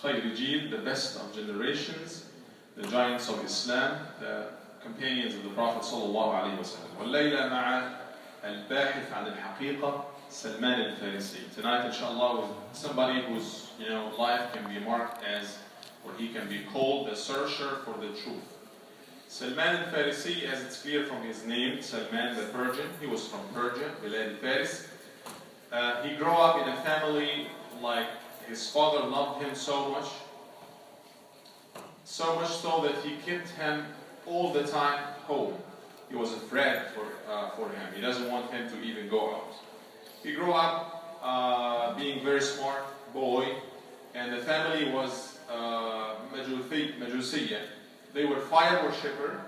خير جيل, the best of generations, the giants of Islam, the companions of the Prophet sallallahu alaihi wasallam. والليلة مع الباحث عن الحقيقة Salman Al-Faaressie. Tonight, inshallah, with somebody whose life can be marked as, or he can be called, the searcher for the truth. Salman Al-Faaressie, as it's clear from his name, Salman the Persian, he was from Persia, الولايات Faris. He grew up in a family like his father loved him so much so that he kept him all the time home. He was afraid for him. He doesn't want him to even go out. He grew up being very smart boy, and the family was Majusiyya. They were fire worshipper,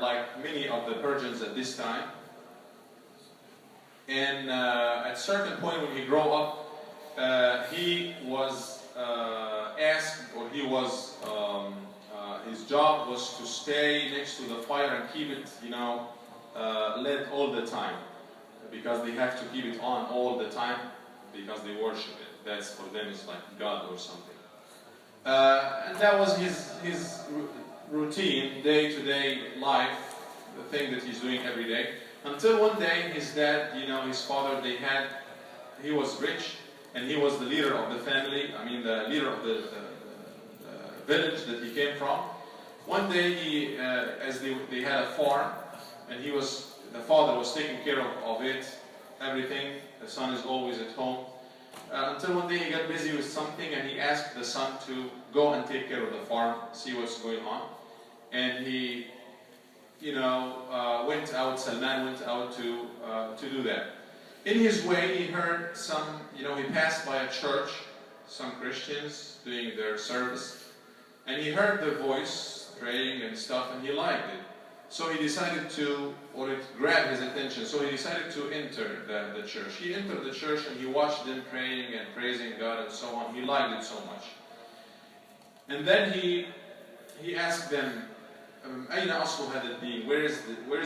like many of the Persians at this time. And at a certain point when he grew up, he was asked, or he was, his job was to stay next to the fire and keep it, lit all the time, because they have to keep it on all the time because they worship it. That's for them, it's like God or something. And that was his routine, day-to-day life, the thing that he's doing every day. Until one day, his dad, his father, he was rich, and he was the leader of the family, the leader of the village that he came from. One day, as they had a farm, and the father was taking care of it, everything. The son is always at home. Until one day he got busy with something, and he asked the son to go and take care of the farm, see what's going on. And he, Salman went out to do that. In his way, he heard he passed by a church, some Christians doing their service, and he heard the voice praying and stuff, and he liked it. So he decided it grabbed his attention, so he decided to enter the church. He entered the church and he watched them praying and praising God and so on. He liked it so much. And then he asked them, أين أصل هذا الدين? Where is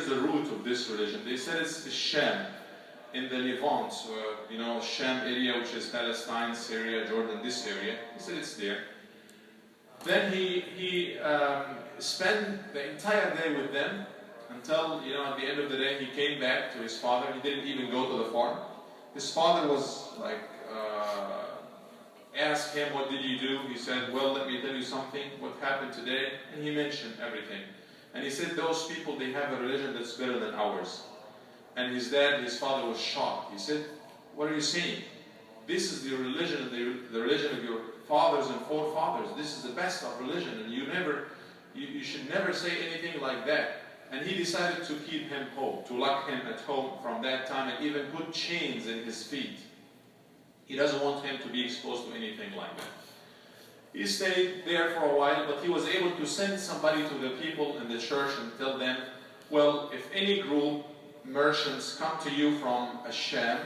the root of this religion? They said it's Sham, in the Levant, Sham area, which is Palestine, Syria, Jordan, this area. He said it's there. Then he spent the entire day with them until, at the end of the day, he came back to his father. He didn't even go to the farm. His father was like, asked him, what did you do? He said, well, let me tell you something, what happened today? And he mentioned everything. And he said, those people, they have a religion that's better than ours. And his father was shocked. He said, what are you saying? This is the religion, the religion of your fathers and forefathers. This is the best of religion, and you should never say anything like that. And he decided to keep him home, to lock him at home from that time, and even put chains in his feet. He doesn't want him to be exposed to anything like that. He stayed there for a while, but he was able to send somebody to the people in the church and tell them, well, if any group, merchants, come to you from Sham,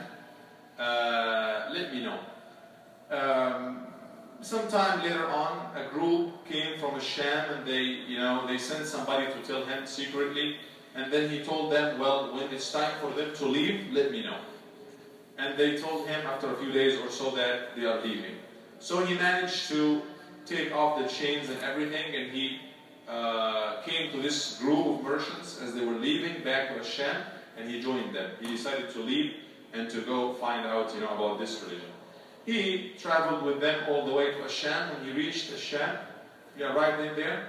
let me know. Sometime later on, a group came from Sham, and they sent somebody to tell him secretly, and then he told them, well, when it's time for them to leave, let me know. And they told him after a few days or so that they are leaving. So he managed to take off the chains and everything, and he came to this group of merchants as they were leaving back to Sham, and he joined them. He decided to leave and to go find out about this religion. He traveled with them all the way to Sham. When he reached Sham, he arrived in there,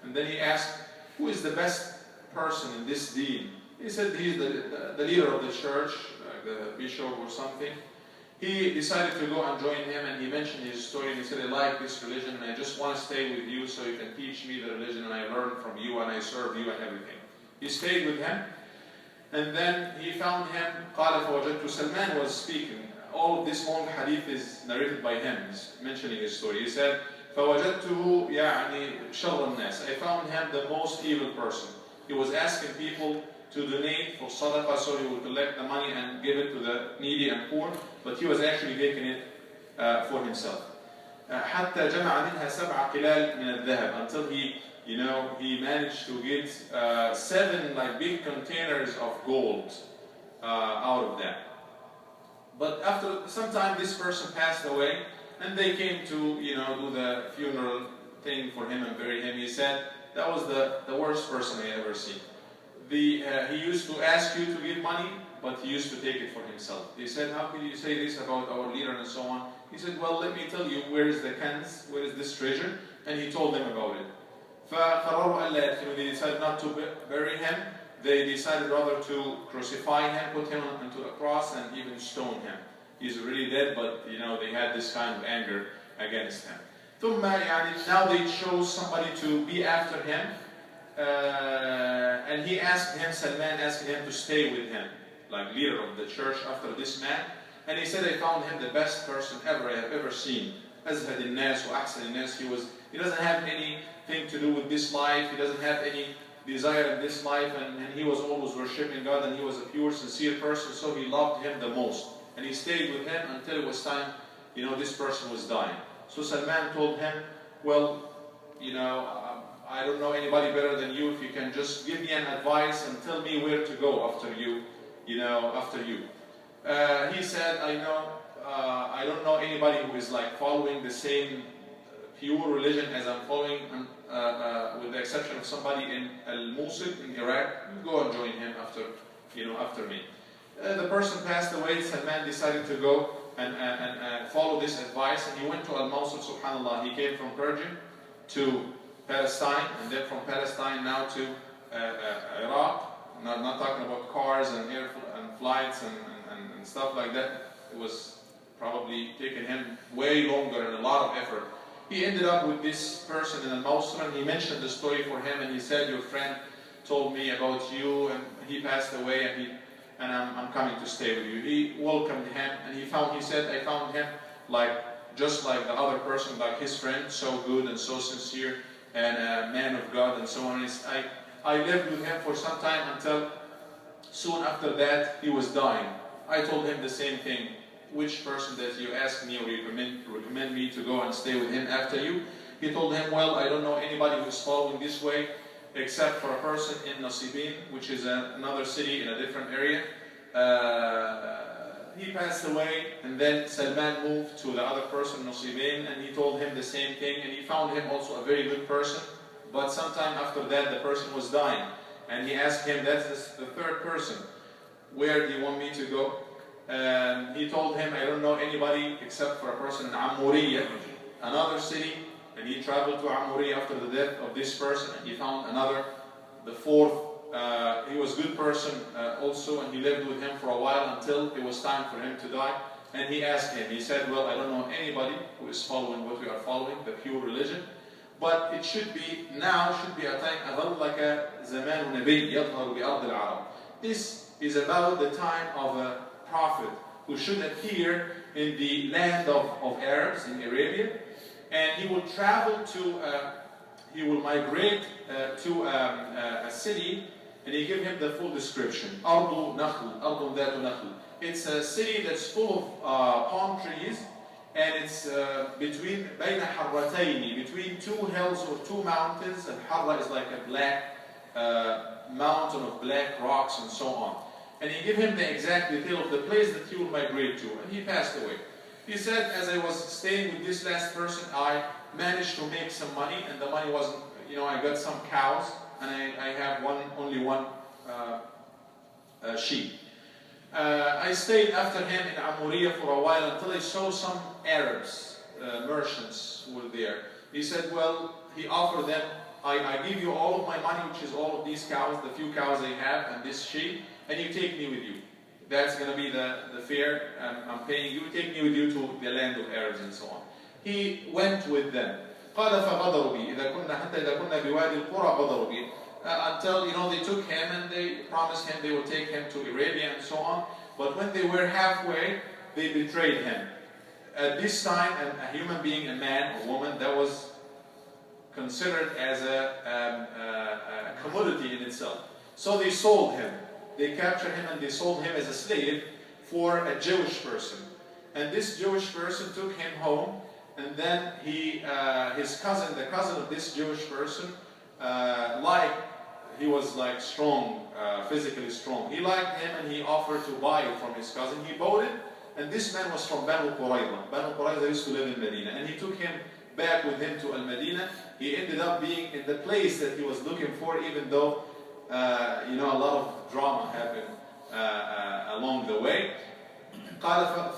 and then he asked, who is the best person in this deen? He said he's the leader of the church, the bishop or something. He decided to go and join him, and he mentioned his story, and he said, I like this religion, and I just want to stay with you so you can teach me the religion, and I learn from you, and I serve you and everything. He stayed with him, and then he found him. قال فوجدت, Salman was speaking. All of this long hadith is narrated by him. He's mentioning his story. He said, فوجدته يعني شر الناس. I found him the most evil person. He was asking people to donate for sadaqah, so he would collect the money and give it to the needy and poor, but he was actually taking it for himself. حتى جمع منها 7 قلال من الذهب, until he managed to get 7 big containers of gold out of that. But after some time, this person passed away, And they came to, do the funeral thing for him and bury him. He said, that was the worst person I ever seen. He used to ask you to give money, but he used to take it for himself. They said, how can you say this about our leader and so on? He said, well, let me tell you, where is the kanz, where is this treasure? And he told them about it. They decided not to bury him. They decided rather to crucify him, put him onto a cross, and even stone him. He's really dead, but they had this kind of anger against him. Now they chose somebody to be after him, and he asked him, Salman asked him to stay with him, like leader of the church after this man. And he said, I found him the best person ever I have ever seen. أزهد الناس وأحسن الناس. He doesn't have anything to do with this life. He doesn't have any desire in this life, and he was always worshiping God, and he was a pure, sincere person, so he loved him the most. And he stayed with him until it was time, this person was dying. So Salman told him, well, I don't know anybody better than you. If you can just give me an advice and tell me where to go after you, He said, I don't know anybody who is like following the same pure religion as I'm following, with the exception of somebody in Al-Mosul in Iraq. Go and join him after me. The person passed away. Salman decided to go and follow this advice, and he went to Al-Mosul. Subhanallah, he came from Persia to Palestine, and then from Palestine now to Iraq. Not talking about cars and flights and stuff like that. It was probably taken him way longer and a lot of effort. He ended up with this person in Al-Mosul, and he mentioned the story for him, and he said, your friend told me about you, and he passed away, and I'm coming to stay with you. He welcomed him, and he said, I found him just like the other person, like his friend, so good and so sincere, and a man of God and so on. I lived with him for some time until soon after that he was dying. I told him the same thing. Which person that you ask me or recommend me to go and stay with him after you? He told him, well, I don't know anybody who's following this way except for a person in Nasibin, which is another city in a different area. He passed away, and then Salman moved to the other person, Nasibin, and he told him the same thing, and he found him also a very good person. But sometime after that, the person was dying, and he asked him, that's the third person, where do you want me to go? He told him, I don't know anybody except for a person in Amuriya, another city, and he traveled to Amuriya after the death of this person, and he found the fourth. He was a good person also, and he lived with him for a while until it was time for him to die. And he asked him, he said, well, I don't know anybody who is following what we are following, the pure religion, but it should be a time, أظل لك زمان نبي يظهر بأرض العرب. This is about the time of a prophet who should appear in the land of Arabs in Arabia, and he will travel to, he will migrate to a city, and he give him the full description. أرض نخل, أرض ذات نخل. It's a city that's full of palm trees, and it's between بين حرتين, between two hills or two mountains, and حرة is like a black mountain of black rocks and so on. And he gave him the exact detail of the place that he will migrate to, and he passed away. He said, as I was staying with this last person, I managed to make some money, and the money wasn't, I got some cows, and I have only one sheep. I stayed after him in Amuriya for a while until I saw some Arabs, merchants who were there. He said, well, he offered them, I give you all of my money, which is all of these cows, the few cows I have, and this sheep, and you take me with you. That's going to be the fare I'm paying you. Take me with you to the land of Arabs and so on. He went with them. قال فغدروا بي إذا كنا حتى إذا كنا بوادي القرى غدروا بي. Until they took him and they promised him they would take him to Arabia and so on. But when they were halfway, they betrayed him. At this time, a human being, a man or woman, that was considered as a commodity in itself. So they sold him. They captured him and they sold him as a slave for a Jewish person. And this Jewish person took him home, and then his cousin, the cousin of this Jewish person, he was like strong, physically strong. He liked him and he offered to buy it from his cousin. He bought it, And this man was from Banu Qurayza. Banu Qurayza used to live in Medina. And he took him back with him to Al-Madinah. He ended up being in the place that he was looking for, even though a lot of drama happened along the way. قال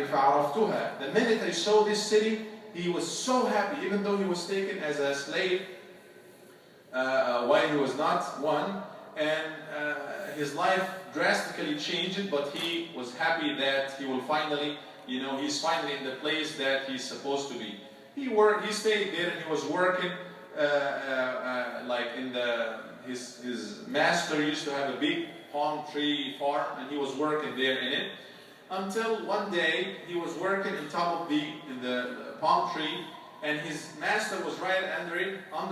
فعرفتها. The minute I saw this city, he was so happy, even though he was taken as a slave while he was not one, and his life drastically changed, but he was happy that he will finally, he's finally in the place that he's supposed to be. He stayed there, and he was working like in his master used to have a big palm tree farm, and he was working there in it. Until one day he was working on top of the palm tree, and his master was right under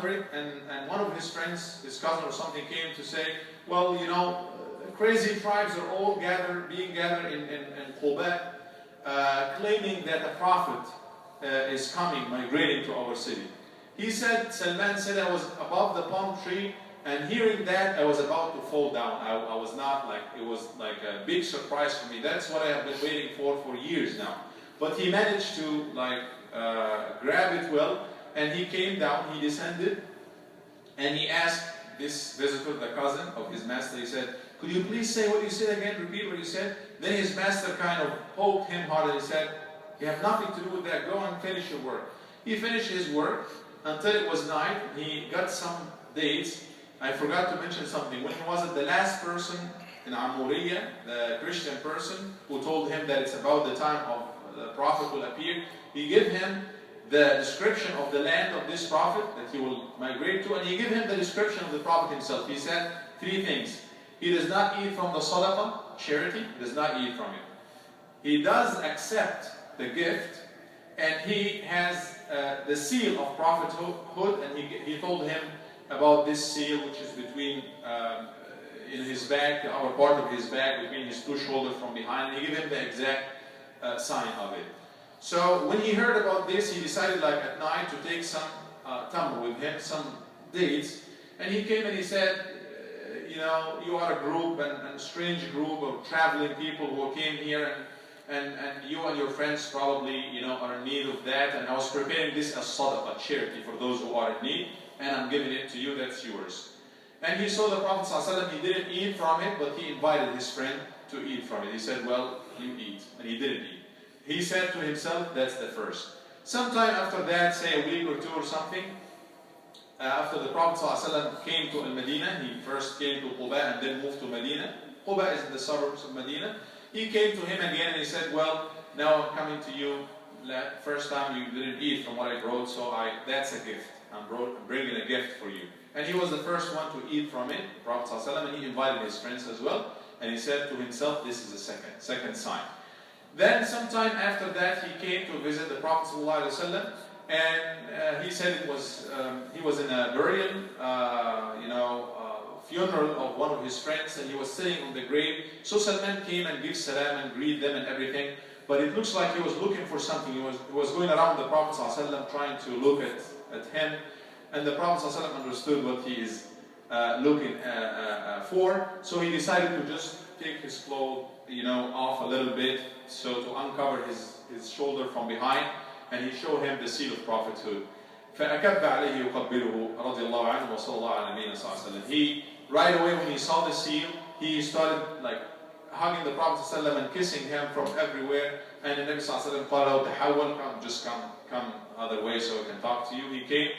it, and one of his friends, his cousin or something, came to say, well, crazy tribes are all being gathered in Quba, claiming that a prophet is coming, migrating to our city. He said, Salman said, I was above the palm tree, and hearing that, I was about to fall down. I was not like, it was like a big surprise for me. That's what I have been waiting for years now. But he managed to grab it well, and he came down, he descended, and he asked this visitor, the cousin of his master, he said, could you please say what you said again, repeat what you said? Then his master kind of poked him hard, and he said, you have nothing to do with that, go and finish your work. He finished his work until it was night. He got some dates. I forgot to mention something. When he was the last person in Amuriya, the Christian person, who told him that it's about the time of the Prophet will appear, he gave him the description of the land of this Prophet that he will migrate to, and he gave him the description of the Prophet himself. He said 3 things. He does not eat from the sadaqah, charity, he does not eat from it. He does accept the gift, and he has the seal of prophethood, and he told him about this seal, which is between in his back, the upper part of his back, between his 2 shoulders from behind. He gave him the exact sign of it. So when he heard about this, he decided like at night to take some tamr with him, some dates, and he came and he said, you are a group and strange group of traveling people who came here, and you and your friends probably are in need of that, and I was preparing this as sadaqah, charity for those who are in need, and I'm giving it to you, that's yours. And he saw the Prophet ﷺ, he didn't eat from it, but he invited his friend to eat from it. He said, well, you eat, and he didn't eat. He said to himself, that's the first. Sometime after that, say a week or 2 or something, after the Prophet ﷺ came to Al-Madinah, he first came to Quba and then moved to Medina. Quba is in the suburbs of Medina. He came to him again and he said, well, now I'm coming to you. First time you didn't eat from what I brought, so that's a gift. I'm bringing a gift for you. And he was the first one to eat from it, the Prophet ﷺ, and he invited his friends as well. And he said to himself, this is the second sign. Then sometime after that, he came to visit the Prophet ﷺ, and he said it was he was in a burial, funeral of one of his friends, and he was sitting on the grave. So Salman came and gave salam and greeted them and everything. But it looks like he was looking for something. He was going around the Prophet ﷺ trying to look at him, and the Prophet ﷺ understood what he is looking for. So he decided to just take his clothes, off a little bit, so to uncover his shoulder from behind, and he showed him the seal of prophethood. فَأَكَبَّ عَلَيْهِ يُقَبِّلُهُ رَضِيَ اللَّهُ عَنْهُ وَصَلَّى اللَّهُ عَلَى نَبِيِّنَا صَلَّى اللَّهُ عَلَيْهِ وسلم. He, right away when he saw the seal, he started like hugging the Prophet ﷺ and kissing him from everywhere. And the Nabi ﷺ called out, "Tahawwal, come other way so I can talk to you." He came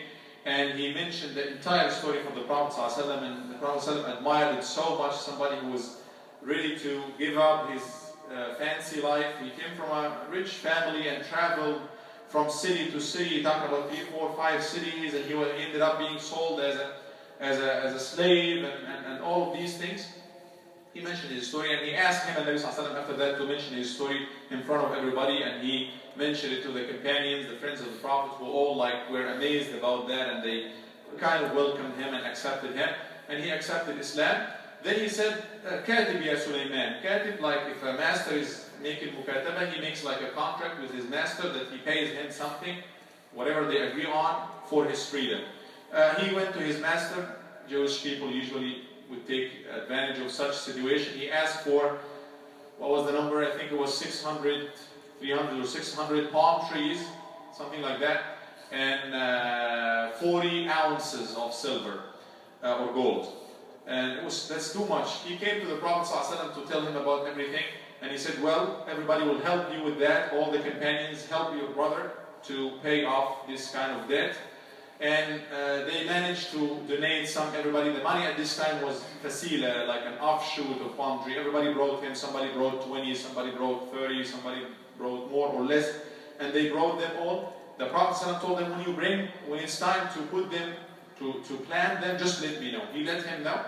and he mentioned the entire story from the Prophet ﷺ, and the Prophet ﷺ admired it so much. Somebody who was ready to give up his fancy life. He came from a rich family and traveled from city to city, talking about 3, 4, 5 cities, and he ended up being sold as a slave and all of these things. He mentioned his story, and he asked him, and Nabi ﷺ after that, to mention his story in front of everybody, and he mentioned it to the companions, the friends of the Prophet, who all were amazed about that, and they kind of welcomed him and accepted him, and he accepted Islam. Then he said, "Katib ya Sulaiman." Katib, like if a master is making mukataba, he makes like a contract with his master that he pays him something, whatever they agree on, for his freedom. He went to his master. Jewish people usually would take advantage of such situation. He asked for what was the number? I think it was 300 or 600 palm trees, something like that, and 40 ounces of silver or gold. And that's too much. He came to the Prophet ﷺ to tell him about everything, and he said, well, everybody will help you with that. All the companions help your brother to pay off this kind of debt. And they managed to donate everybody. The money at this time was fasila, like an offshoot of palm tree. Everybody brought him, somebody brought 20, somebody brought 30, somebody brought more or less, and they brought them all. The Prophet ﷺ told them, when it's time to put them, to plant them, just let me know. He let him know,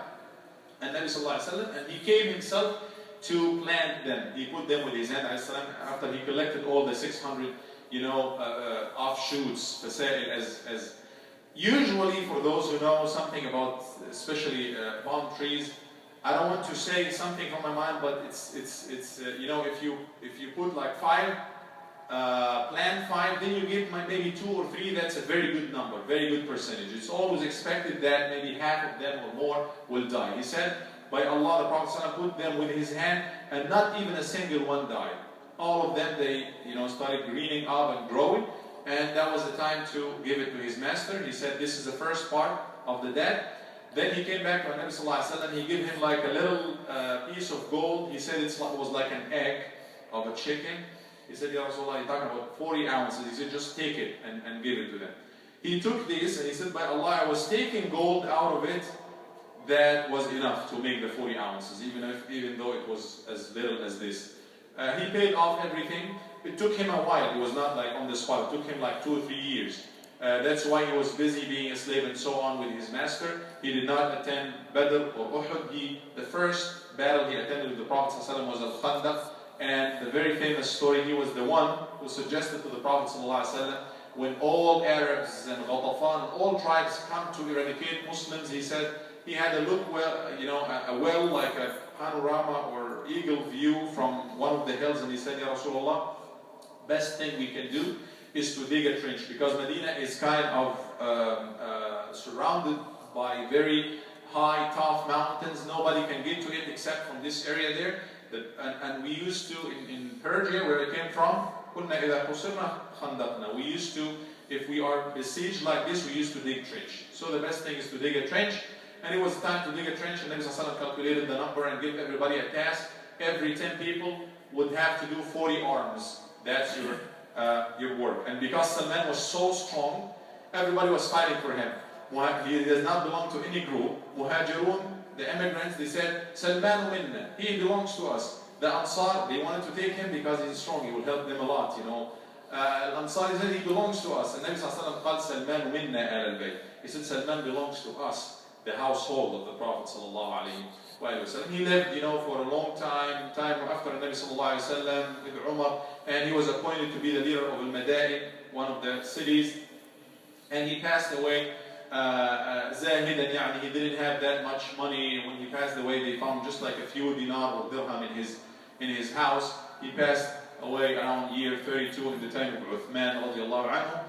and Nabi Sallallahu Alaihi Wasallam, and he came himself to plant them. He put them with his hand, after he collected all the 600, offshoots, fasail, as usually for those who know something about, especially palm trees, I don't want to say something from my mind, but it's if you put like 5, plant 5, then you get maybe 2 or 3. That's a very good number, very good percentage. It's always expected that maybe half of them or more will die. He said, by Allah, the Prophet ﷺ put them with his hand, and not even a single one died. All of them, they started greening up and growing. And that was the time to give it to his master. He said, this is the first part of the debt. Then he came back to Nabi Sallallahu Alaihi Wasallam. He gave him like a little piece of gold. He said it was like an egg of a chicken. He said, Ya Rasulullah, you're talking about 40 ounces. He said, just take it and give it to them. He took this and he said, by Allah, I was taking gold out of it. That was enough to make the 40 ounces, even though it was as little as this. He paid off everything. It took him a while. It was not like on the spot. It took him like 2 or 3 years. That's why he was busy being a slave and so on with his master. He did not attend Badr or Uhud. The first battle he attended with the Prophet ﷺ was Al-Khandaq. And the very famous story, he was the one who suggested to the Prophet ﷺ, when all Arabs and Ghatafan, all tribes come to eradicate Muslims, he said he had a look like a panorama or eagle view from one of the hills, and he said, Ya Rasulullah, best thing we can do is to dig a trench, because Medina is kind of surrounded by very high, tough mountains. Nobody can get to it except from this area there. And we used to, in Persia, where I came from, we used to, if we are besieged like this, we used to dig trench. So the best thing is to dig a trench. And it was time to dig a trench, and Nabi Sallallahu Alaihi Wasallam calculated the number and gave everybody a task. Every 10 people would have to do 40 arms. That's your work. And because Salman was so strong, everybody was fighting for him. He does not belong to any group. Muhajirun, the immigrants, they said, Salman minna, he belongs to us. The Ansar, they wanted to take him because he's strong, he will help them a lot, Ansar said, he belongs to us. And Nabi Sallallahu Alaihi Wasallam called Salman minna al-bayt. He said, Salman belongs to us, the household of the Prophet Sallallahu Alaihi Wasallam. He lived, for a long time after Nabi Sallallahu Alaihi Wasallam with Umar, and he was appointed to be the leader of Al-Madain, one of the cities, and he passed away zahidan, he didn't have that much money. When he passed away, they found just like a few dinar or dirham in his house. He passed away around year 32 in the time of Uthman radiallahu anhu.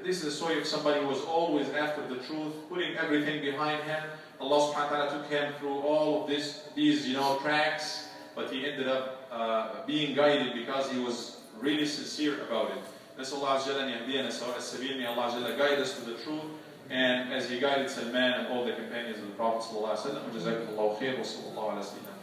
This is a story of somebody who was always after the truth, putting everything behind him. Allah subhanahu wa ta'ala took him through all of these tracks, but he ended up being guided because he was really sincere about it. نسأل الله عز وجل أن يهدينا سواء السبيل. May Allah عز وجل guide us to the truth, and as He guided Salman and all the companions of the Prophet صلى الله عليه وسلم. وجزاكم الله خير وصلى الله على سيدنا